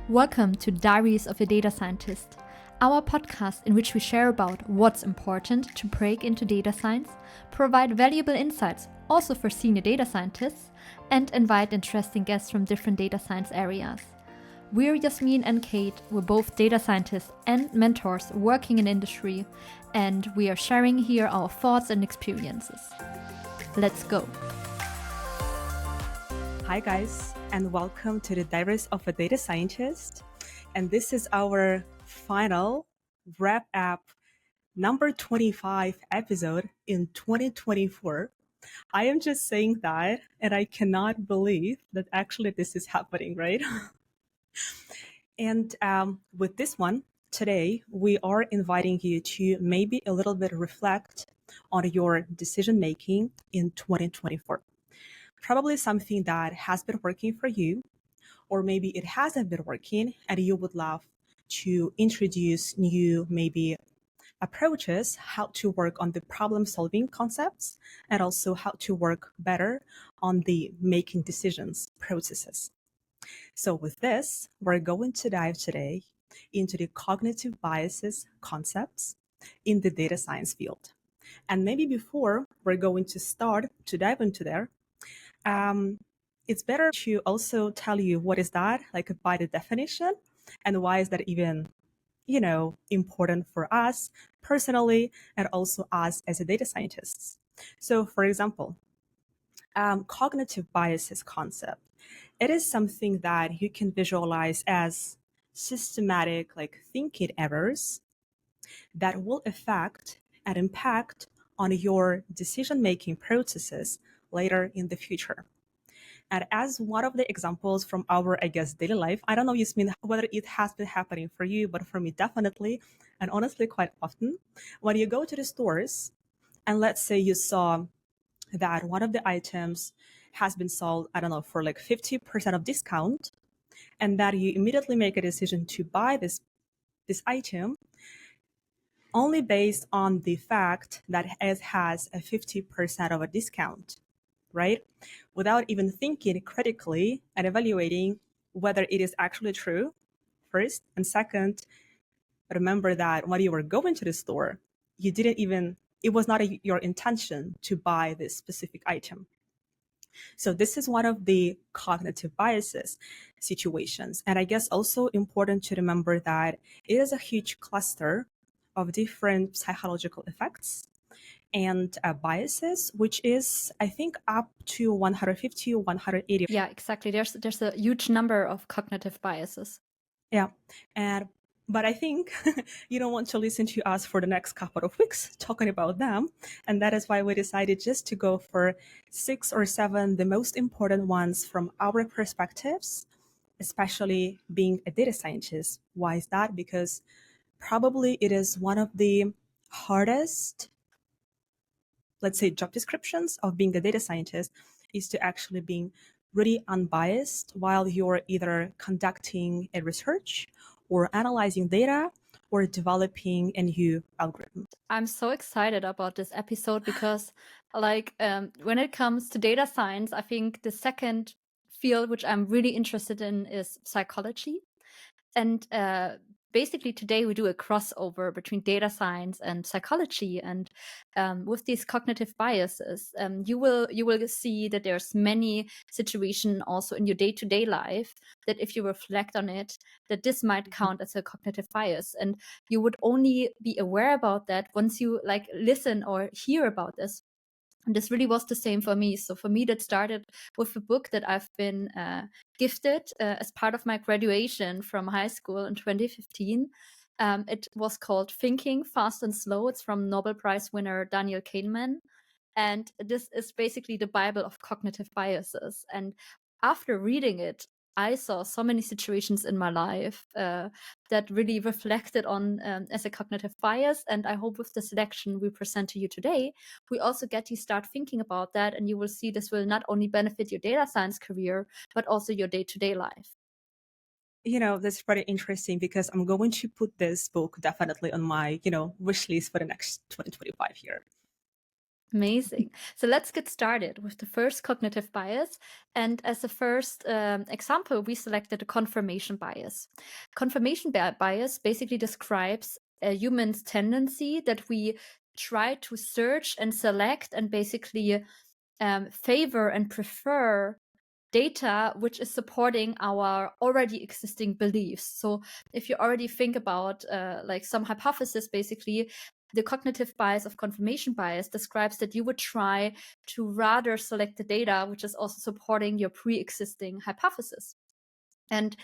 Welcome to Diaries of a Data Scientist, our podcast in which we share about what's important to break into data science, provide valuable insights also for senior data scientists, and invite interesting guests from different data science areas. We're Yasmin and Kate, we're both data scientists and mentors working in industry, and we are sharing here our thoughts and experiences. Let's go. Hi guys, and welcome to the Diaries of a Data Scientist. And this is our final wrap-up number 25 episode in 2024. I am just saying that, and I cannot believe that actually this is happening, right? And with this one, today, we are inviting you to maybe a little bit reflect on your decision-making in 2024. Probably something that has been working for you, or maybe it hasn't been working and you would love to introduce new maybe approaches, how to work on the problem solving concepts, and also how to work better on the making decisions processes. So with this, we're going to dive today into the cognitive biases concepts in the data science field. And maybe before we're going to start to dive into there, it's better to also tell you what is that, like by the definition, and why is that even, important for us personally, and also us as a data scientists. So for example, cognitive biases concept, it is something that you can visualize as systematic, like thinking errors that will affect and impact on your decision-making processes later in the future. And as one of the examples from our, daily life, I don't know, Yasmin, whether it has been happening for you, but for me, definitely, and honestly, quite often, when you go to the stores, and let's say you saw that one of the items has been sold, I don't know, for like 50% of discount, and that you immediately make a decision to buy this item only based on the fact that it has a 50% of a discount, right? Without even thinking critically and evaluating whether it is actually true, first. And second, remember that when you were going to the store, it was not your intention to buy this specific item. So this is one of the cognitive biases situations. And I guess also important to remember that it is a huge cluster of different psychological effects and biases, which is, I think, up to 150 or 180. Yeah, exactly. There's a huge number of cognitive biases. Yeah. But I think you don't want to listen to us for the next couple of weeks talking about them. And that is why we decided just to go for 6 or 7, the most important ones from our perspectives, especially being a data scientist. Why is that? Because probably it is one of the hardest, let's say, job descriptions of being a data scientist is to actually being really unbiased while you're either conducting a research or analyzing data or developing a new algorithm. I'm so excited about this episode because when it comes to data science, I think the second field which I'm really interested in is psychology. And basically today we do a crossover between data science and psychology, and with these cognitive biases, you will see that there's many situations also in your day-to-day life that if you reflect on it, that this might count as a cognitive bias, and you would only be aware about that once you listen or hear about this. And this really was the same for me. So for me, that started with a book that I've been gifted as part of my graduation from high school in 2015. It was called Thinking, Fast and Slow. It's from Nobel Prize winner Daniel Kahneman. And this is basically the Bible of cognitive biases. And after reading it, I saw so many situations in my life that really reflected on as a cognitive bias. And I hope with the selection we present to you today, we also get you start thinking about that. And you will see this will not only benefit your data science career, but also your day-to-day life. That's pretty interesting because I'm going to put this book definitely on my, wish list for the next 2025 year. Amazing. So let's get started with the first cognitive bias. And as a first example, we selected a confirmation bias. Confirmation bias basically describes a human's tendency that we try to search and select and basically favor and prefer data which is supporting our already existing beliefs. So if you already think about like some hypothesis, basically the cognitive bias of confirmation bias describes that you would try to rather select the data which is also supporting your pre-existing hypothesis. And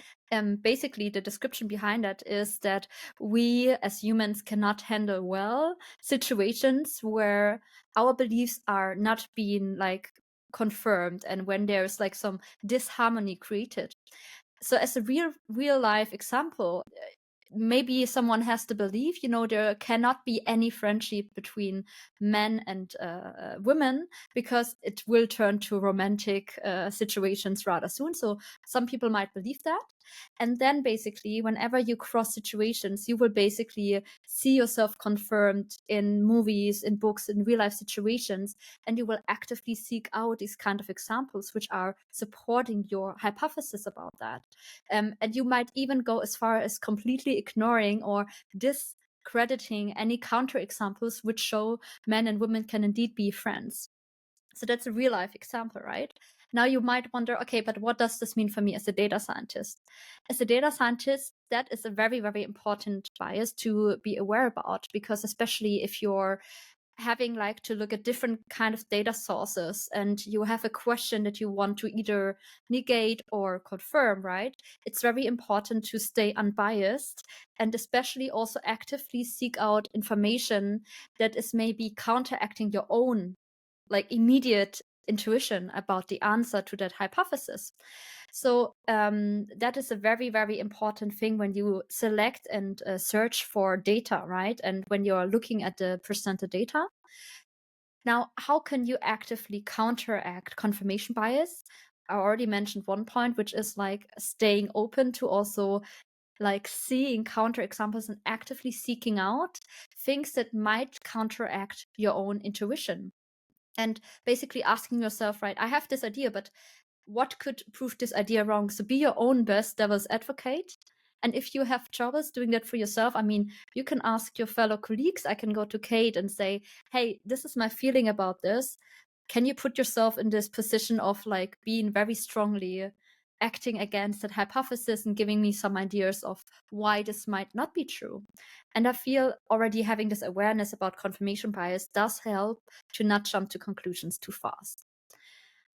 basically, the description behind that is that we as humans cannot handle well situations where our beliefs are not being like confirmed and when there's like some disharmony created. So as a real life example, maybe someone has to believe, there cannot be any friendship between men and women because it will turn to romantic situations rather soon. So some people might believe that. And then basically, whenever you cross situations, you will basically see yourself confirmed in movies, in books, in real life situations, and you will actively seek out these kind of examples which are supporting your hypothesis about that. And you might even go as far as completely ignoring or discrediting any counterexamples which show men and women can indeed be friends. So that's a real life example, right? Now you might wonder, okay, but what does this mean for me as a data scientist? As a data scientist, that is a very, very important bias to be aware about, because especially if you're having like to look at different kind of data sources and you have a question that you want to either negate or confirm, right? It's very important to stay unbiased and especially also actively seek out information that is maybe counteracting your own like immediate intuition about the answer to that hypothesis. So that is a very, very important thing when you select and search for data, right? And when you're looking at the presented data. Now, how can you actively counteract confirmation bias? I already mentioned one point, which is like staying open to also like seeing counterexamples and actively seeking out things that might counteract your own intuition. And basically asking yourself, right, I have this idea, but what could prove this idea wrong? So be your own best devil's advocate. And if you have troubles doing that for yourself, I mean, you can ask your fellow colleagues. I can go to Kate and say, hey, this is my feeling about this. Can you put yourself in this position of like being very strongly acting against that hypothesis and giving me some ideas of why this might not be true? And I feel already having this awareness about confirmation bias does help to not jump to conclusions too fast.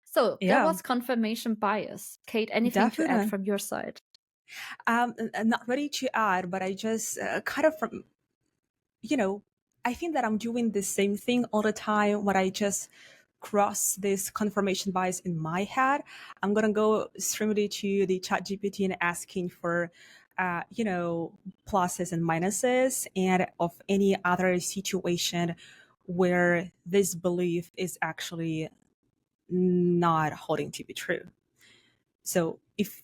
So that Yeah, was confirmation bias. Kate, anything to add definitely. from your side? I'm not ready to add, but I just kind of from, I think that I'm doing the same thing all the time when I just cross this confirmation bias in my head. I'm going to go straight to the chat GPT and asking for, pluses and minuses and of any other situation where this belief is actually not holding to be true. So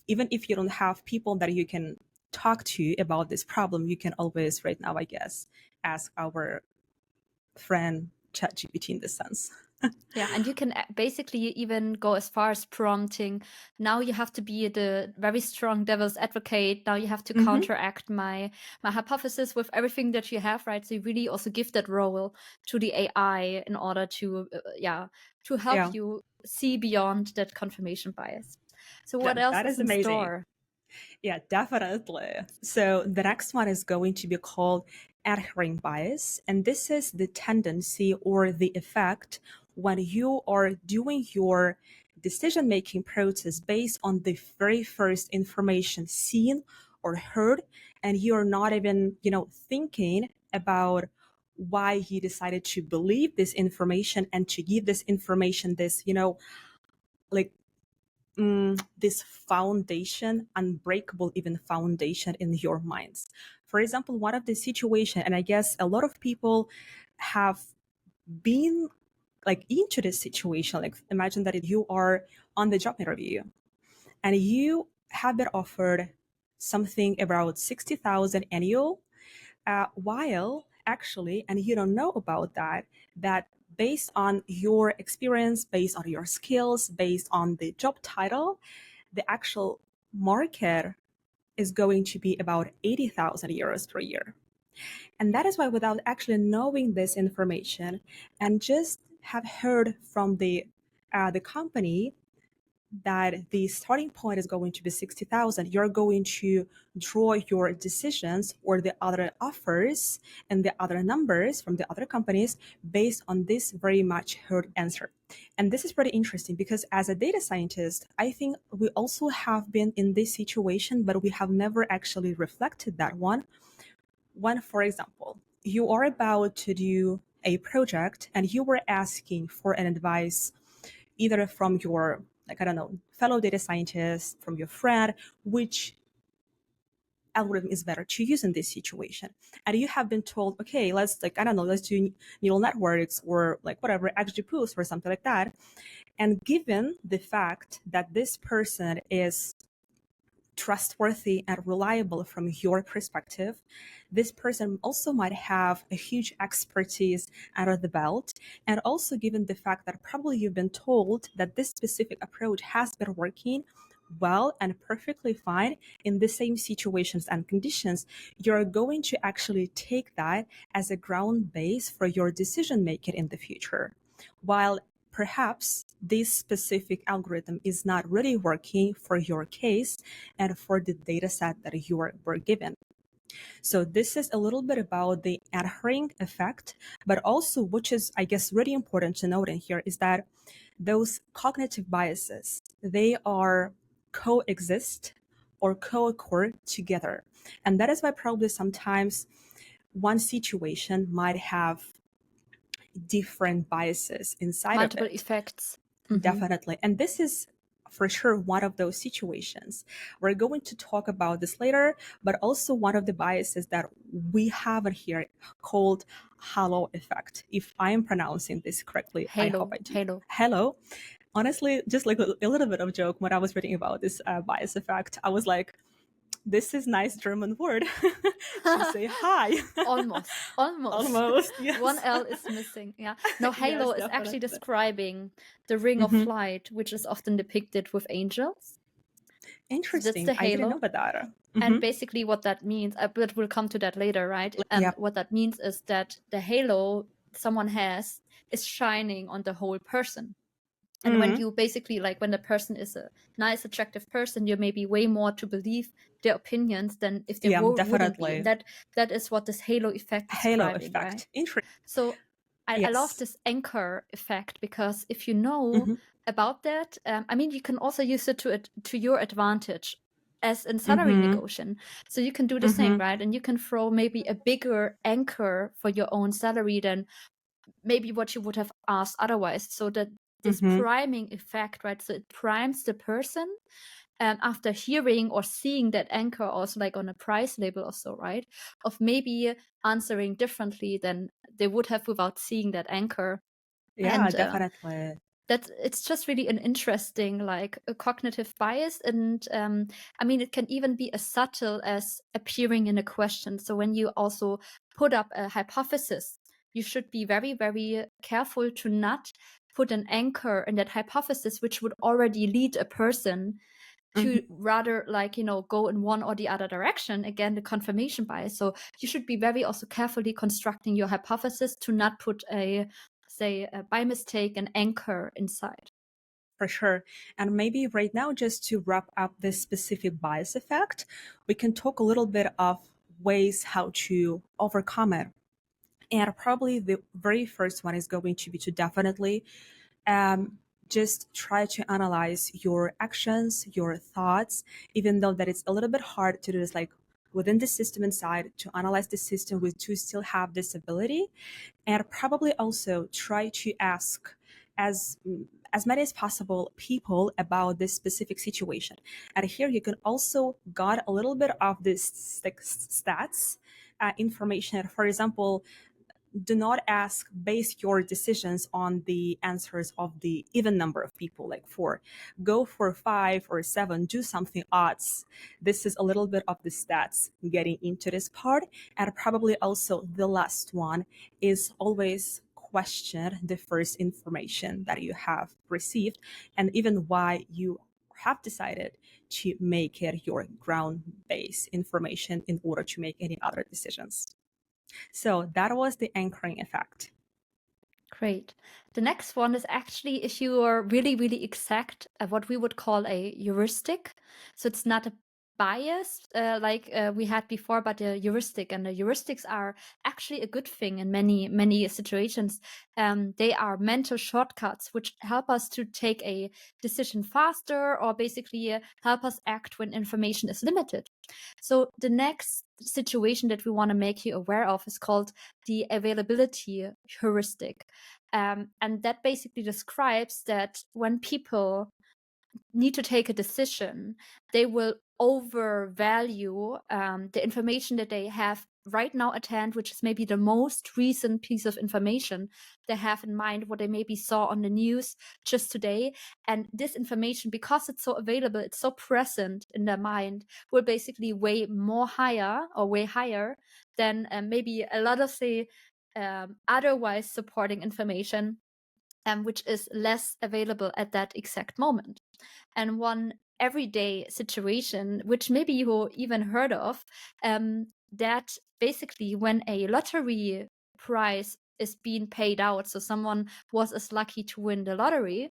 even if you don't have people that you can talk to about this problem, you can always right now, I guess, ask our friend ChatGPT in this sense. Yeah, and you can basically even go as far as prompting. Now you have to be the very strong devil's advocate. Now you have to counteract my hypothesis with everything that you have, right? So you really also give that role to the AI in order to to help Yeah, you see beyond that confirmation bias. So what else that is is in amazing. store? Yeah, definitely. So the next one is going to be called adhering bias. And this is the tendency or the effect when you are doing your decision making process based on the very first information seen or heard, and you're not even, thinking about why you decided to believe this information and to give this information this, like this foundation, unbreakable even foundation in your minds. For example, one of the situation, and I guess a lot of people have been like into this situation. Like imagine that you are on the job interview and you have been offered something about 60,000 annual, while actually, and you don't know about that based on your experience, based on your skills, based on the job title, the actual market is going to be about 80,000 euros per year. And that is why, without actually knowing this information and just have heard from the company that the starting point is going to be 60,000, you're going to draw your decisions or the other offers and the other numbers from the other companies based on this very much heard answer. And this is pretty interesting because as a data scientist, I think we also have been in this situation, but we have never actually reflected that one. When, for example, you are about to do a project and you were asking for an advice either from your, fellow data scientist, from your friend, which algorithm is better to use in this situation. And you have been told, okay, let's do neural networks or whatever, XGBoost or something like that. And given the fact that this person is trustworthy and reliable from your perspective, this person also might have a huge expertise under the belt. And also given the fact that probably you've been told that this specific approach has been working well and perfectly fine in the same situations and conditions, you're going to actually take that as a ground base for your decision making in the future. While perhaps this specific algorithm is not really working for your case and for the data set that you were given. So this is a little bit about the adhering effect, but also, which is, I guess, really important to note in here, is that those cognitive biases, they are coexist or co-occur together. And that is why probably sometimes one situation might have different biases inside multiple of it. effects. Definitely. And this is for sure one of those situations. We're going to talk about this later, but also one of the biases that we have in here called halo effect. If I am pronouncing this correctly, I hope I do. Halo. Honestly, just like a little bit of a joke, when I was reading about this bias effect, I was like, this is nice German word to say hi. Almost. Yes. One L is missing. Yeah. No, halo is actually describing the ring of light, which is often depicted with angels. Interesting. So that's the halo. I didn't know about that. And basically what that means, but we'll come to that later, right? What that means is that the halo someone has is shining on the whole person. And when you basically, when the person is a nice, attractive person, you're maybe way more to believe their opinions than if they wouldn't be. That is what this halo effect is describing, right? Interesting. So I love this anchor effect because if you know about that, you can also use it to your advantage as in salary negotiation. So you can do the same, right? And you can throw maybe a bigger anchor for your own salary than maybe what you would have asked otherwise. So that this priming effect, right? So it primes the person after hearing or seeing that anchor also on a price label or so, right? Of maybe answering differently than they would have without seeing that anchor. Yeah, and, definitely. It's just really an interesting a cognitive bias. And it can even be as subtle as appearing in a question. So when you also put up a hypothesis, you should be very, very careful to not put an anchor in that hypothesis, which would already lead a person to rather go in one or the other direction. Again, the confirmation bias. So you should be very also carefully constructing your hypothesis to not put by mistake an anchor inside. For sure. And maybe right now, just to wrap up this specific bias effect, we can talk a little bit of ways how to overcome it. And probably the very first one is going to be to definitely just try to analyze your actions, your thoughts, even though that it's a little bit hard to do this within the system inside, to analyze the system to still have this ability. And probably also try to ask as many as possible people about this specific situation. And here you can also get a little bit of this stats information. For example, do not base your decisions on the answers of the even number of people, 4. Go for 5 or 7, do something odds. This is a little bit of the stats getting into this part. And probably also the last one is always question the first information that you have received, and even why you have decided to make it your ground-based information in order to make any other decisions. So that was the anchoring effect. Great. The next one is actually if you are really, really exact at what we would call a heuristic. So it's not a bias like we had before, but a heuristic. And the heuristics are actually a good thing in many, many situations. They are mental shortcuts which help us to take a decision faster or basically help us act when information is limited. So the next situation that we want to make you aware of is called the availability heuristic. And that basically describes that when people need to take a decision, they will overvalue the information that they have right now at hand, which is maybe the most recent piece of information they have in mind, what they maybe saw on the news just today. And this information, because it's so available, it's so present in their mind, will basically weigh higher than maybe a lot of the otherwise supporting information, which is less available at that exact moment. And one everyday situation, which maybe you even heard of, that basically when a lottery prize is being paid out, so someone was as lucky to win the lottery,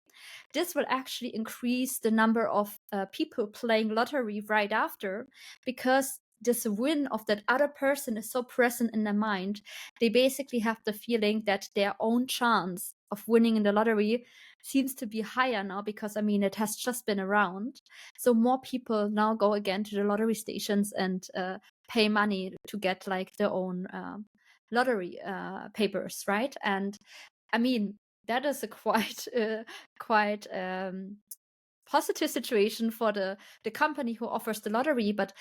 this will actually increase the number of people playing lottery right after, because this win of that other person is so present in their mind. They basically have the feeling that their own chance of winning in the lottery seems to be higher now, because it has just been around. So more people now go again to the lottery stations and pay money to get like their own lottery papers, right? And that is a quite positive situation for the company who offers the lottery. But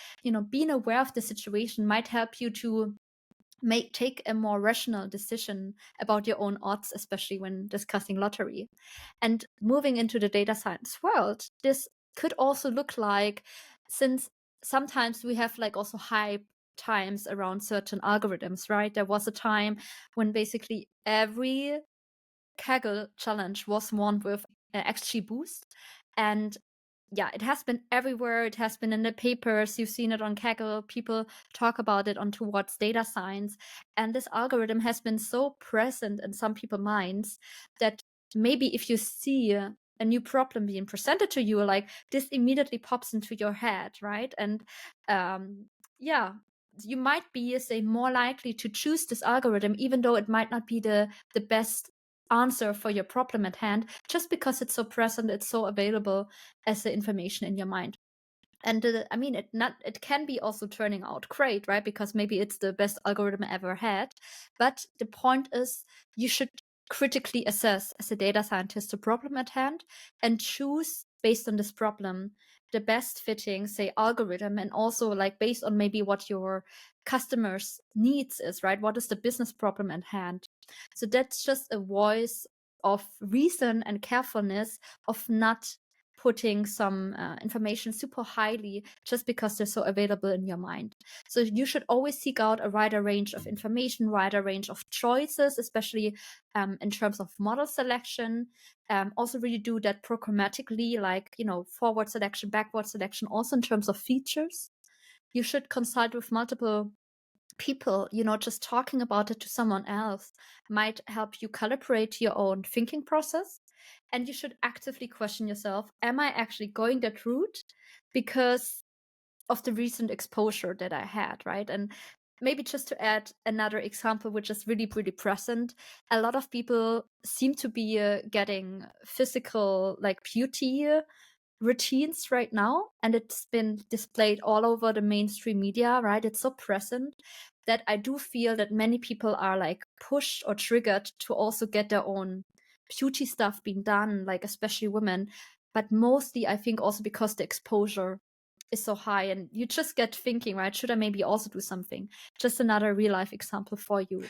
being aware of the situation might help you to take a more rational decision about your own odds, especially when discussing lottery. And moving into the data science world, this could also look like, since sometimes we have like also hype times around certain algorithms, right? There was a time when basically every Kaggle challenge was won with XGBoost. And yeah, it has been everywhere. It has been in the papers. You've seen it on Kaggle. People talk about it on towards data science. And this algorithm has been so present in some people's minds that maybe if you see a new problem being presented to you, like this immediately pops into your head, right? And yeah, you might be, say, more likely to choose this algorithm, even though it might not be the best answer for your problem at hand, just because it's so present, it's so available as the information in your mind. And it can be also turning out great, right? Because maybe it's the best algorithm I ever had. But the point is, you should critically assess as a data scientist the problem at hand and choose based on this problem the best fitting, say, algorithm, and also like based on maybe what your customers' needs is, right? What is the business problem at hand? So that's just a voice of reason and carefulness, of not putting some information super highly just because they're so available in your mind. So you should always seek out a wider range of information, wider range of choices, especially in terms of model selection. Also really do that programmatically, like, forward selection, backward selection, also in terms of features. You should consult with multiple people. Just talking about it to someone else might help you calibrate your own thinking process. And you should actively question yourself, am I actually going that route because of the recent exposure that I had, right? And maybe just to add another example, which is really, really present, a lot of people seem to be getting physical, like beauty routines right now, and it's been displayed all over the mainstream media, right? It's so present that I do feel that many people are like pushed or triggered to also get their own beauty stuff being done, like especially women, but mostly I think also because the exposure is so high, and you just get thinking, right, should I maybe also do something? Just another real life example for you.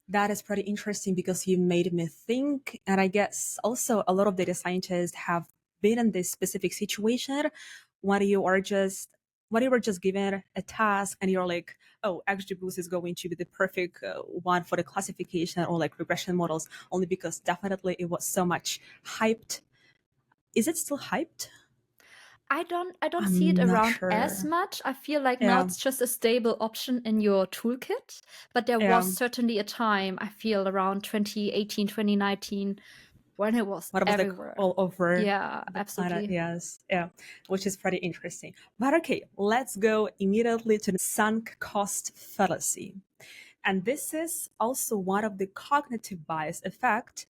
That is pretty interesting because you made me think, and I guess also a lot of data scientists have been in this specific situation when you are just when you were just given a task and you're like, oh, XGBoost is going to be the perfect one for the classification or like regression models, only because definitely it was so much hyped. Is it still hyped? I don't see it I'm not around as sure. much. I feel like now Yeah, it's just a stable option in your toolkit. But there yeah. was certainly a time, I feel around 2018, 2019, when it was What was like everywhere. all over Yeah, the planet? absolutely. Yes, yeah, which is pretty interesting. But okay, let's go immediately to the sunk cost fallacy. And this is also one of the cognitive bias effect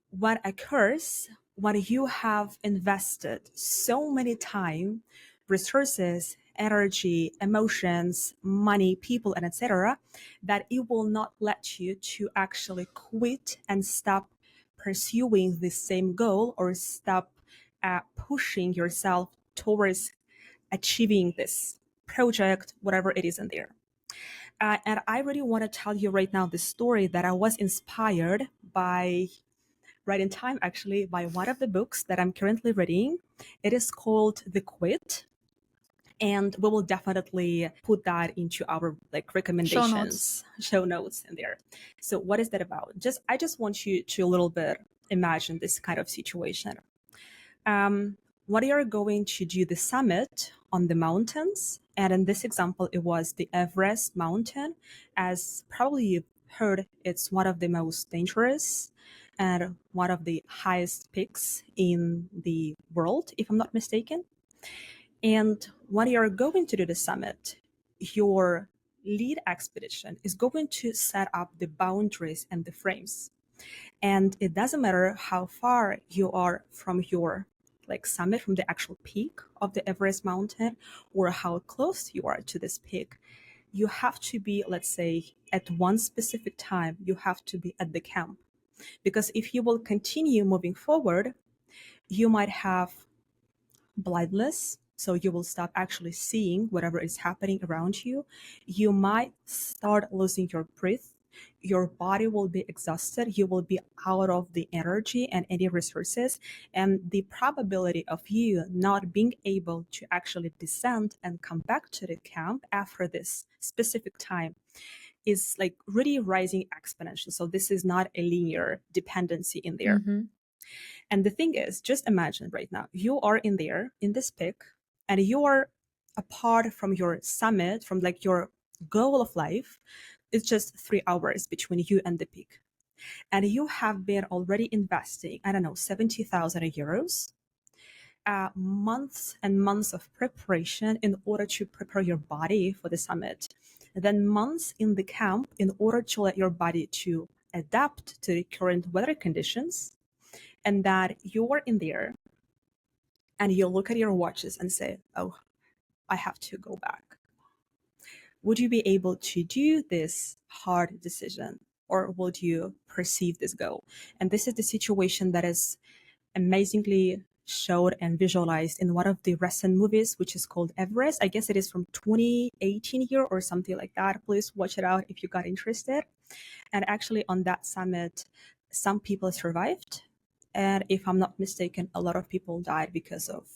what occurs when you have invested so many time, resources, energy, emotions, money, people, and etc., that it will not let you to actually quit and stop pursuing the same goal or stop pushing yourself towards achieving this project, whatever it is in there. And I really want to tell you right now the story that I was inspired by right in time, actually, by one of the books that I'm currently reading. It is called The Quit. And we will definitely put that into our like recommendations, show notes in there. So what is that about? I just want you to a little bit imagine this kind of situation. What you're going to do the summit on the mountains. And in this example, it was the Everest mountain. As probably you've heard, it's one of the most dangerous and one of the highest peaks in the world, if I'm not mistaken. And when you're going to do the summit, your lead expedition is going to set up the boundaries and the frames. And it doesn't matter how far you are from your like summit, from the actual peak of the Everest mountain, or how close you are to this peak. You have to be, let's say, at one specific time, you have to be at the camp. Because if you will continue moving forward, you might have blindness. So you will stop actually seeing whatever is happening around you. You might start losing your breath. Your body will be exhausted. You will be out of the energy and any resources. And the probability of you not being able to actually descend and come back to the camp after this specific time is like really rising exponential. So this is not a linear dependency in there. Mm-hmm. And the thing is, just imagine right now, you are in there, in this peak, and you are apart from your summit, from like your goal of life. It's just 3 hours between you and the peak. And you have been already investing, I don't know, 70,000 euros, months and months of preparation in order to prepare your body for the summit. And then months in the camp in order to let your body to adapt to the current weather conditions, and that you're in there and you look at your watches and say, oh, I have to go back. Would you be able to do this hard decision, or would you perceive this goal? And this is the situation that is amazingly showed and visualized in one of the recent movies, which is called Everest. I guess it is from 2018 here or something like that. Please watch it out if you got interested. And actually on that summit, some people survived. And if I'm not mistaken, a lot of people died because of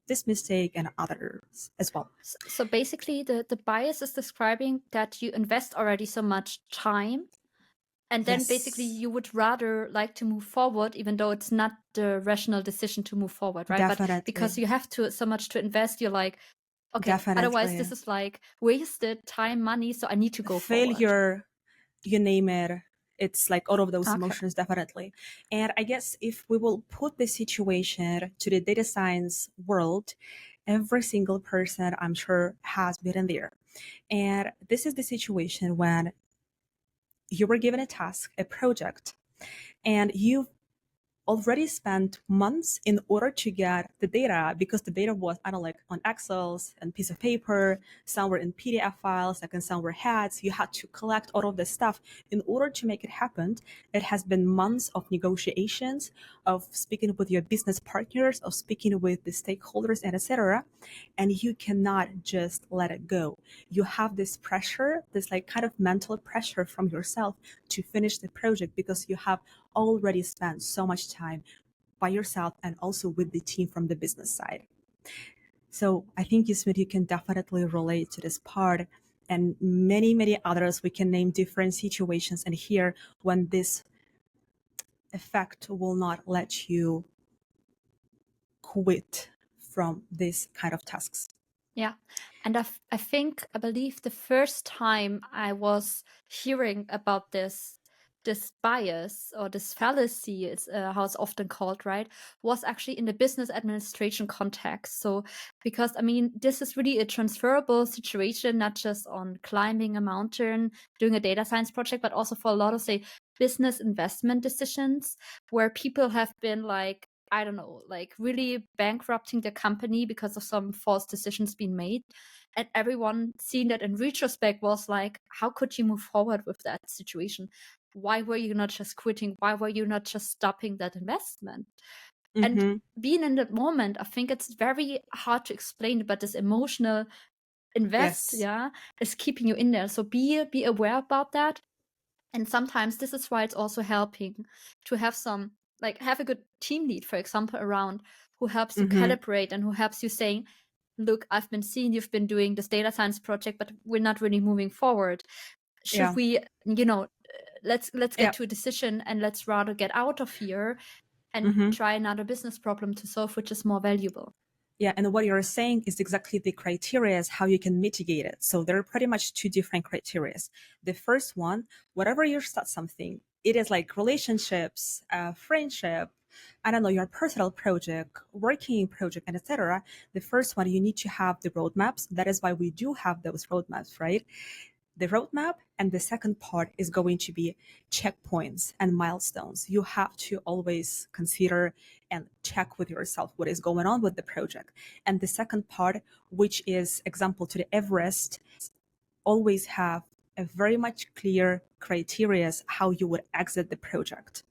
this mistake and others as well. So basically, the bias is describing that you invest already so much time, and then basically Yes. you would rather like to move forward, even though it's not the rational decision to move forward, right? Definitely. But because you have to so much to invest, you're like, okay, Definitely. otherwise this is like wasted time, money, so I need to go forward. Failure, you name it. It's like all of those Okay. emotions, definitely. And I guess if we will put the situation to the data science world, every single person I'm sure has been in there. And this is the situation when you were given a task, a project, and you've already spent months in order to get the data, because the data was, I don't know, like on Excels and piece of paper, some were in PDF files, like and some were HADs. You had to collect all of this stuff in order to make it happen. It has been months of negotiations, of speaking with your business partners, of speaking with the stakeholders, and etc. And you cannot just let it go. You have this pressure, this like kind of mental pressure from yourself to finish the project, because you have already spent so much time by yourself and also with the team from the business side. So I think you can definitely relate to this part, and many others. We can name different situations and here when this effect will not let you quit from this kind of tasks. Yeah. And I believe the first time I was hearing about this bias or this fallacy, is how it's often called, right, was actually in the business administration context. So, because I mean, this is really a transferable situation, not just on climbing a mountain, doing a data science project, but also for a lot of, say, business investment decisions where people have been like, I don't know, like really bankrupting the company because of some false decisions being made. And everyone seeing that in retrospect was like, how could you move forward with that situation? Why were you not just quitting? Why were you not just stopping that investment? And being in that moment, I think it's very hard to explain, but this emotional invest, Yes. is keeping you in there. So be aware about that. And sometimes this is why it's also helping to have have a good team lead, for example, around who helps you calibrate and who helps you saying, look, I've been seeing you've been doing this data science project, but we're not really moving forward. Should we, let's get to a decision and let's rather get out of here and try another business problem to solve, which is more valuable. Yeah, and what you're saying is exactly the criteria as how you can mitigate it. So there are pretty much two different criteria. The first one, whenever you start something, it is like relationships, friendship, I don't know, your personal project, working project, and etc. The first one, you need to have the roadmaps. That is why we do have those roadmaps, right? The roadmap, and the second part is going to be checkpoints and milestones. You have to always consider and check with yourself what is going on with the project. And the second part, which is example to the Everest, always have a very much clear criteria how you would exit the project.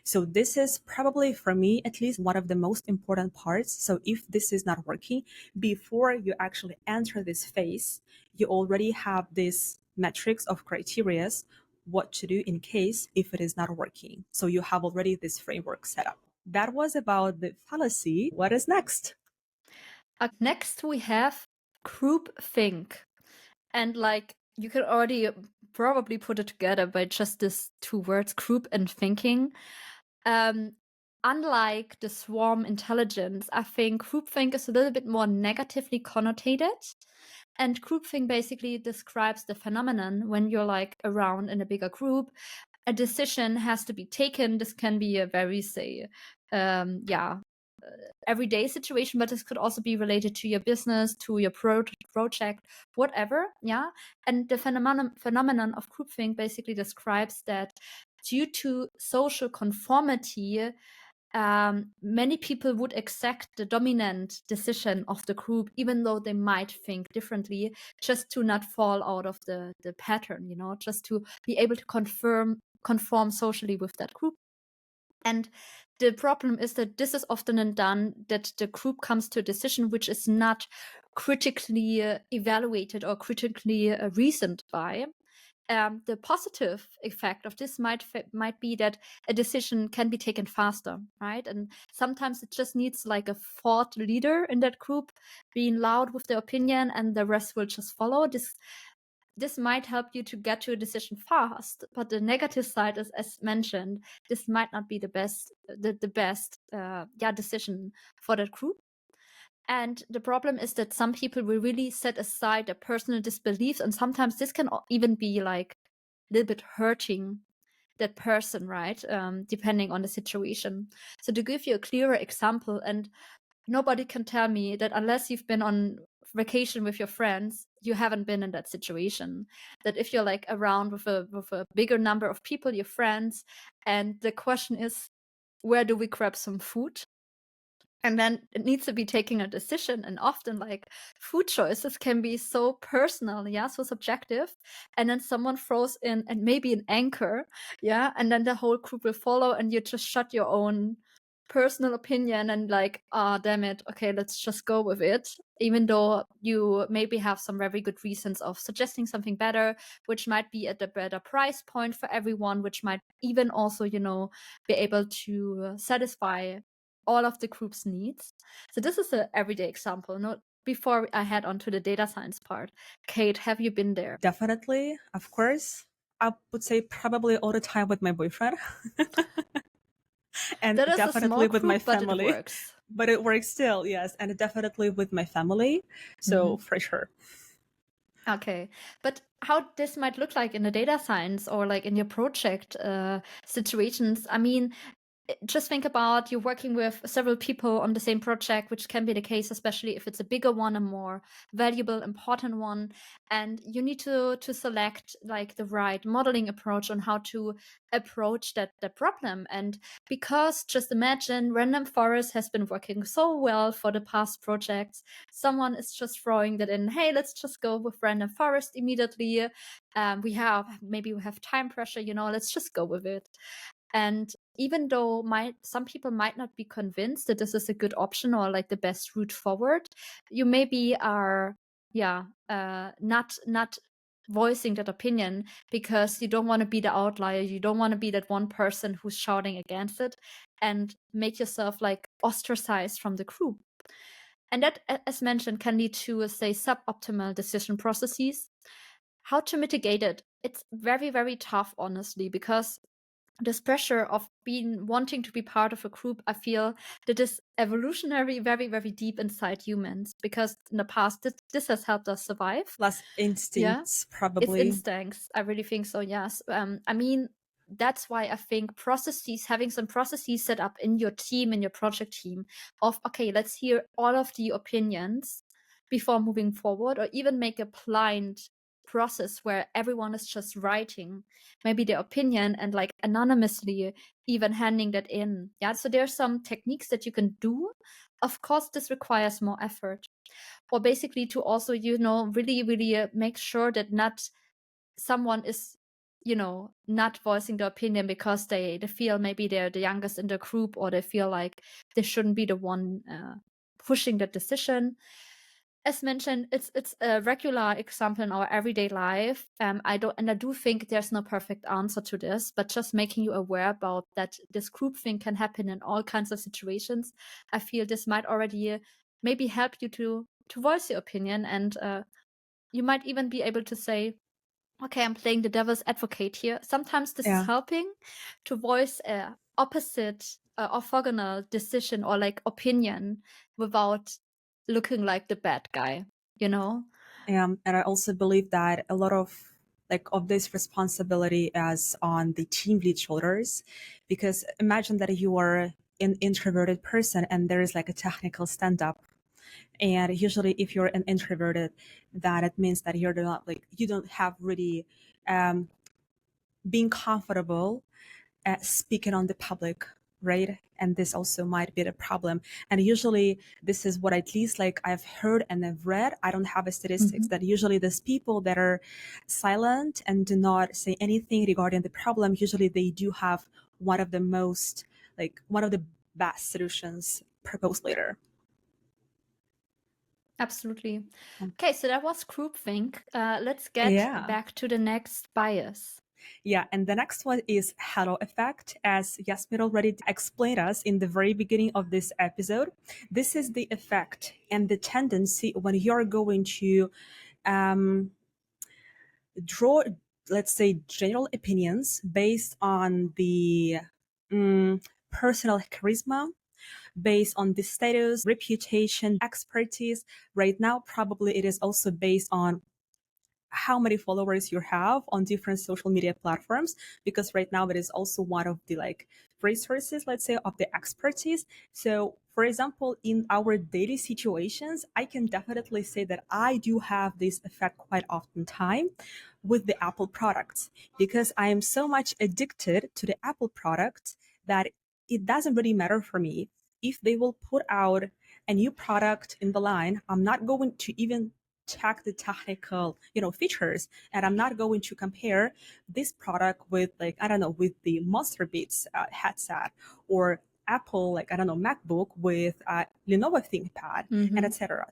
So this is probably, for me at least, one of the most important parts. So if this is not working, before you actually enter this phase, you already have this metrics of criteria, what to do in case if it is not working. So you have already this framework set up. That was about the fallacy. What is next? Next, we have groupthink. And like, you can already probably put it together by just these two words, group and thinking. Unlike the swarm intelligence, I think groupthink is a little bit more negatively connotated. And groupthink basically describes the phenomenon when you're like around in a bigger group, a decision has to be taken. This can be a very, say, everyday situation, but this could also be related to your business, to your project, whatever. Yeah. And the phenomenon of groupthink basically describes that due to social conformity, many people would accept the dominant decision of the group, even though they might think differently, just to not fall out of the pattern, just to be able to conform socially with that group. And the problem is that this is often done that the group comes to a decision which is not critically evaluated or critically reasoned by. The positive effect of this might be that a decision can be taken faster, right? And sometimes it just needs like a thought leader in that group being loud with their opinion, and the rest will just follow. This might help you to get to a decision fast, but the negative side is, as mentioned, this might not be the best decision for that group. And the problem is that some people will really set aside their personal disbeliefs, and sometimes this can even be like a little bit hurting that person, right? Depending on the situation. So to give you a clearer example, and nobody can tell me that unless you've been on vacation with your friends, you haven't been in that situation. That if you're like around with a bigger number of people, your friends, and the question is, where do we grab some food? And then it needs to be taking a decision. And often like food choices can be so personal, so subjective. And then someone throws in and maybe an anchor, and then the whole group will follow, and you just shut your own personal opinion and like, damn it, okay, let's just go with it, even though you maybe have some very good reasons of suggesting something better, which might be at a better price point for everyone, which might even also be able to satisfy all of the group's needs. So this is an everyday example. Not before I head on to the data science part. Kate, have you been there? Definitely, of course. I would say probably all the time with my boyfriend. And That is a definitely small with my group, but it family. works. But it works still, yes. And definitely with my family. So for sure. Okay, but how this might look like in the data science or like in your project situations, I mean, just think about you're working with several people on the same project, which can be the case, especially if it's a bigger one, a more valuable, important one. And you need to select like the right modeling approach on how to approach that problem. And because just imagine random forest has been working so well for the past projects, someone is just throwing that in, hey, let's just go with random forest immediately. We have time pressure, let's just go with it. And even though some people might not be convinced that this is a good option or like the best route forward, you maybe are, not voicing that opinion because you don't want to be the outlier. You don't want to be that one person who's shouting against it and make yourself like ostracized from the group. And that, as mentioned, can lead to, say, suboptimal decision processes. How to mitigate it? It's very, very tough, honestly, because this pressure of wanting to be part of a group, I feel that is evolutionary, very, very deep inside humans, because in the past this has helped us survive. Less instincts, It's probably. instincts. I really think so, yes. I mean, that's why I think having some processes set up in your team, in your project team, of, okay, let's hear all of the opinions before moving forward, or even make a blind process where everyone is just writing maybe their opinion and like anonymously even handing that in. Yeah, so there's some techniques that you can do. Of course, this requires more effort. Or basically to also, really, really make sure that not someone is, not voicing their opinion because they feel maybe they're the youngest in the group, or they feel like they shouldn't be the one pushing the decision. As mentioned, it's a regular example in our everyday life. I do think there's no perfect answer to this, but just making you aware about that this groupthink can happen in all kinds of situations. I feel this might already maybe help you to voice your opinion, and you might even be able to say, okay, I'm playing the devil's advocate here. Sometimes this is helping to voice a opposite orthogonal decision or like opinion without looking like the bad guy, And I also believe that a lot of this responsibility is on the team lead shoulders, because imagine that you are an introverted person and there is like a technical stand-up. And usually if you're an introverted, that it means that you're not you don't have really being comfortable speaking on the public, right? And this also might be the problem. And usually this is what at least I've heard and I've read. I don't have a statistics that usually these people that are silent and do not say anything regarding the problem, usually they do have one of the best solutions proposed later. Absolutely. Okay, so that was groupthink. Let's get back to the next bias. Yeah, and the next one is halo effect, as Yasmin already explained us in the very beginning of this episode. This is the effect and the tendency when you're going to draw, let's say, general opinions based on the personal charisma, based on the status, reputation, expertise. Right now, probably it is also based on how many followers you have on different social media platforms, because right now it is also one of the resources, let's say, of the expertise. So for example, in our daily situations, I can definitely say that I do have this effect quite often time with the Apple products, because I am so much addicted to the Apple products that it doesn't really matter for me if they will put out a new product in the line. I'm not going to even check the technical features, and I'm not going to compare this product with with the Monster Beats headset, or Apple MacBook with Lenovo ThinkPad, and etc.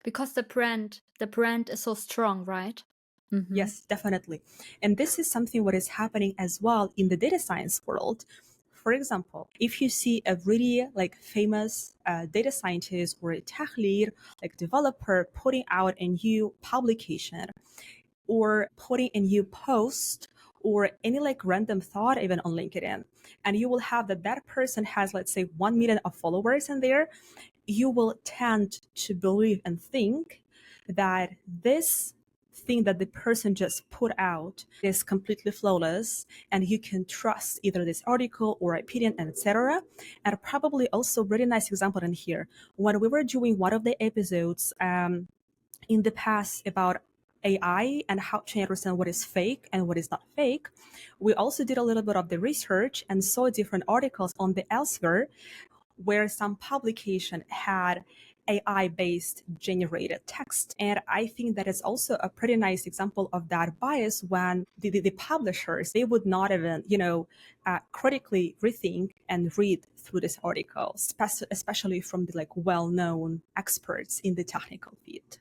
Because the brand is so strong, right? Yes, definitely. And this is something what is happening as well in the data science world. For example, if you see a really famous data scientist or a tech lead, developer putting out a new publication or putting a new post or any random thought even on LinkedIn, and you will have that person has, let's say, 1 million of followers in there, you will tend to believe and think that this thing that the person just put out is completely flawless and you can trust either this article or opinion, and etc. And probably also really nice example in here, when we were doing one of the episodes in the past about AI and how to understand what is fake and what is not fake, we also did a little bit of the research and saw different articles on the Elsevier where some publication had AI-based generated text. And I think that is also a pretty nice example of that bias when the publishers, they would not even, critically rethink and read through this article, especially from the well-known experts in the technical field.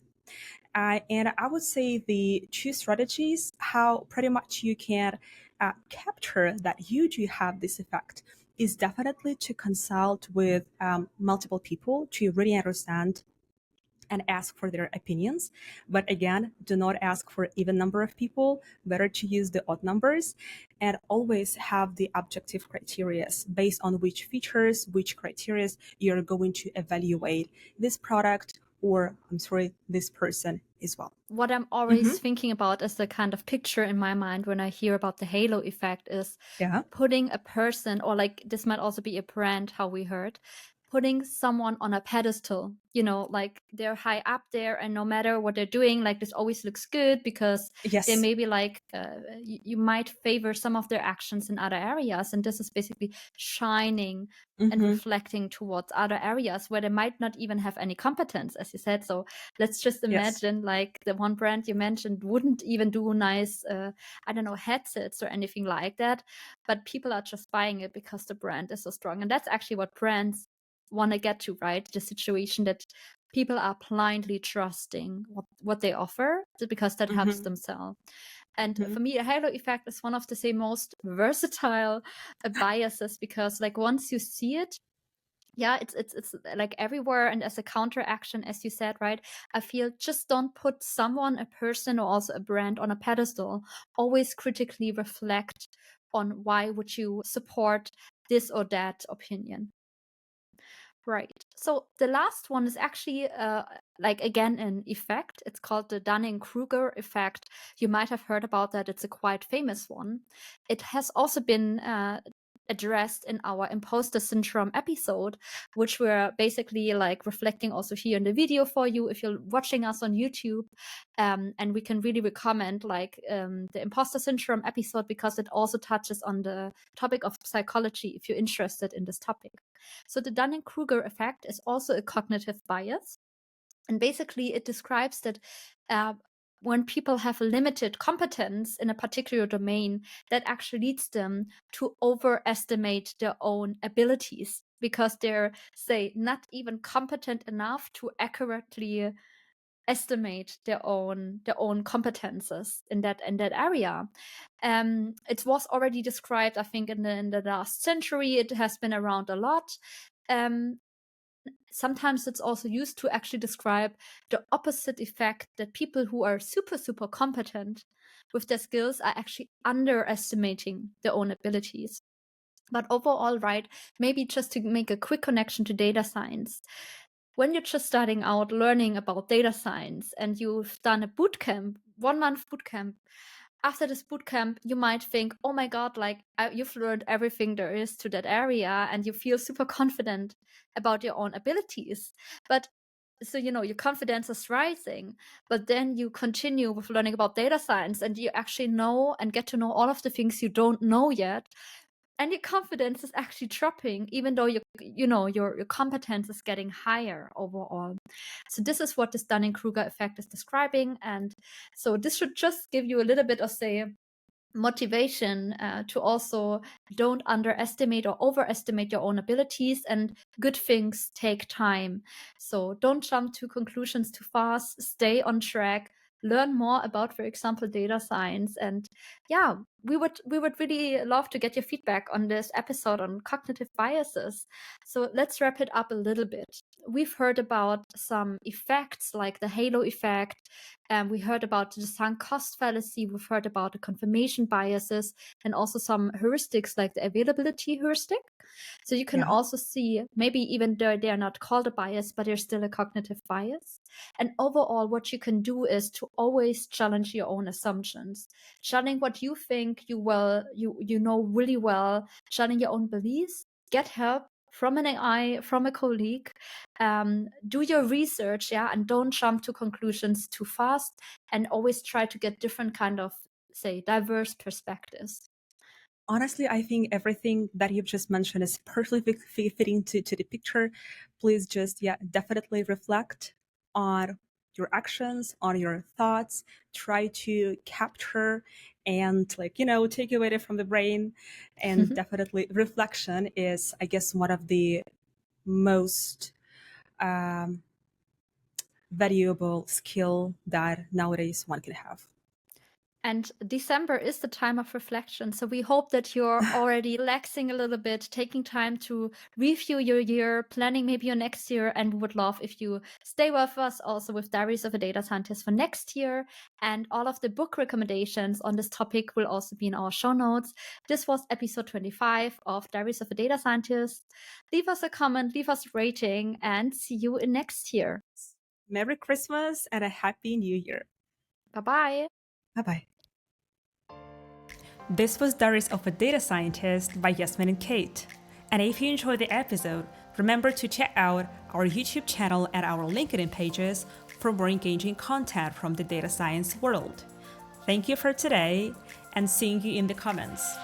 And I would say the two strategies, how pretty much you can capture that you do have this effect, is definitely to consult with multiple people to really understand and ask for their opinions. But again, do not ask for even number of people, better to use the odd numbers, and always have the objective criteria based on which features, which criteria you're going to evaluate this product or, this person as well. What I'm always thinking about as the kind of picture in my mind when I hear about the halo effect is putting a person, or this might also be a brand, how we heard, putting someone on a pedestal, they're high up there, and no matter what they're doing, this always looks good because they maybe you might favor some of their actions in other areas, and this is basically shining and reflecting towards other areas where they might not even have any competence, as you said. So let's just imagine the one brand you mentioned wouldn't even do nice, headsets or anything like that, but people are just buying it because the brand is so strong. And that's actually what brands want to get to, right? The situation that people are blindly trusting what they offer because that helps them sell. And for me, a halo effect is one of the most versatile biases, because once you see it, it's everywhere. And as a counteraction, as you said, right, I feel just don't put someone, a person, or also a brand on a pedestal. Always critically reflect on why would you support this or that opinion. Right. So the last one is actually again an effect. It's called the Dunning-Kruger-Effect. You might have heard about that. It's a quite famous one. It has also been addressed in our imposter syndrome episode, which we're basically reflecting also here in the video for you if you're watching us on YouTube. And we can really recommend the imposter syndrome episode because it also touches on the topic of psychology if you're interested in this topic. So the Dunning-Kruger effect is also a cognitive bias. And basically it describes that when people have limited competence in a particular domain, that actually leads them to overestimate their own abilities because they're, say, not even competent enough to accurately estimate their own competences in that area. It was already described, I think, in the last century. It has been around a lot. Sometimes it's also used to actually describe the opposite effect, that people who are super competent with their skills are actually underestimating their own abilities. But overall, right, maybe just to make a quick connection to data science. When you're just starting out learning about data science and you've done a bootcamp, 1 month bootcamp, after this bootcamp, you might think, oh my God, you've learned everything there is to that area and you feel super confident about your own abilities. But so, your confidence is rising, but then you continue with learning about data science and you actually know and get to know all of the things you don't know yet. And your confidence is actually dropping, even though your competence is getting higher overall. So this is what this Dunning-Kruger effect is describing. And so this should just give you a little bit of, say, motivation to also don't underestimate or overestimate your own abilities, and good things take time. So don't jump to conclusions too fast, stay on track, learn more about, for example, data science. And yeah, we would really love to get your feedback on this episode on cognitive biases. So let's wrap it up a little bit. We've heard about some effects like the halo effect, and we heard about the sunk cost fallacy. We've heard about the confirmation biases, and also some heuristics like the availability heuristic. So you can also see, maybe even though they're not called a bias, but they're still a cognitive bias. And overall, what you can do is to always challenge your own assumptions, challenging what you think you know really well, challenging your own beliefs, get help from an AI, from a colleague, do your research, and don't jump to conclusions too fast, and always try to get different kind of, say, diverse perspectives. Honestly, I think everything that you've just mentioned is perfectly fitting to the picture. Please just, definitely reflect on your actions, on your thoughts, try to capture and take away from the brain. And definitely reflection is, I guess, one of the most valuable skill that nowadays one can have. And December is the time of reflection. So we hope that you're already relaxing a little bit, taking time to review your year, planning maybe your next year. And we would love if you stay with us also with Diaries of a Data Scientist for next year. And all of the book recommendations on this topic will also be in our show notes. This was episode 25 of Diaries of a Data Scientist. Leave us a comment, leave us a rating, and see you in next year. Merry Christmas and a Happy New Year. Bye-bye. Bye-bye. This was Diaries of a Data Scientist by Yasmin and Kate. And if you enjoyed the episode, remember to check out our YouTube channel and our LinkedIn pages for more engaging content from the data science world. Thank you for today, and seeing you in the comments.